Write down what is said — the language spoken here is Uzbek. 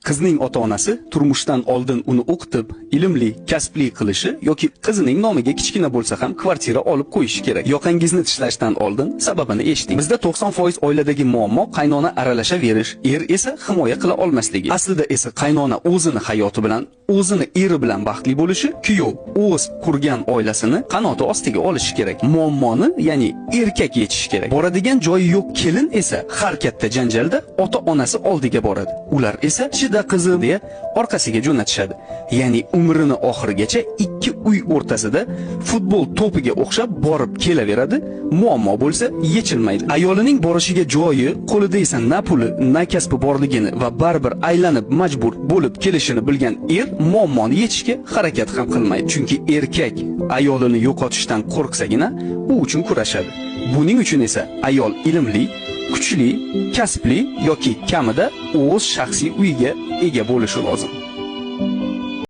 Qizning ota-onasi turmushdan oldin uni o'qitib, ilmli, kasbli qilishi yoki qizining nomiga kichkina bo'lsa ham kvartira olib qo'yishi kerak. Yoqangizni tishlashdan oldin sababini eshiting. Bizda 90% oiladagi muammo qaynona aralashaverish, er esa himoya qila olmasligi. Aslida esa qaynona o'zini hayoti bilan, o'zini eri bilan baxtli bo'lishi, kuyov o'z qurgan oilasini qanoti ostiga olishi kerak. Muammoni, ya'ni erkak yechishi kerak. Boradigan joyi yo'q kelin esa har katta janjalda ota-onasi oldiga boradi. Ular esa "Chida qizim" deya orqasiga jo'natishadi. Ya'ni umrini oxirigacha ikki uy o'rtasida futbol to'piga o'xshab borib kelaveradi. Muammo bo'lsa yechilmaydi. Ayolining borishiga joyi, qo'lida esa na puli, na kasbi borligini va baribir aylanib majbur bo'lib kelishini bilgan er muammoni yechishga harakat ham qilmaydi. Chunki erkak ayolini yo'qotishdan qo'rqsagina u uchun kurashadi. Buning uchun esa ayol ilmli, kuchli, kasbli yoki kamida o'z shaxsiy uyiga ega bo'lishi lozim.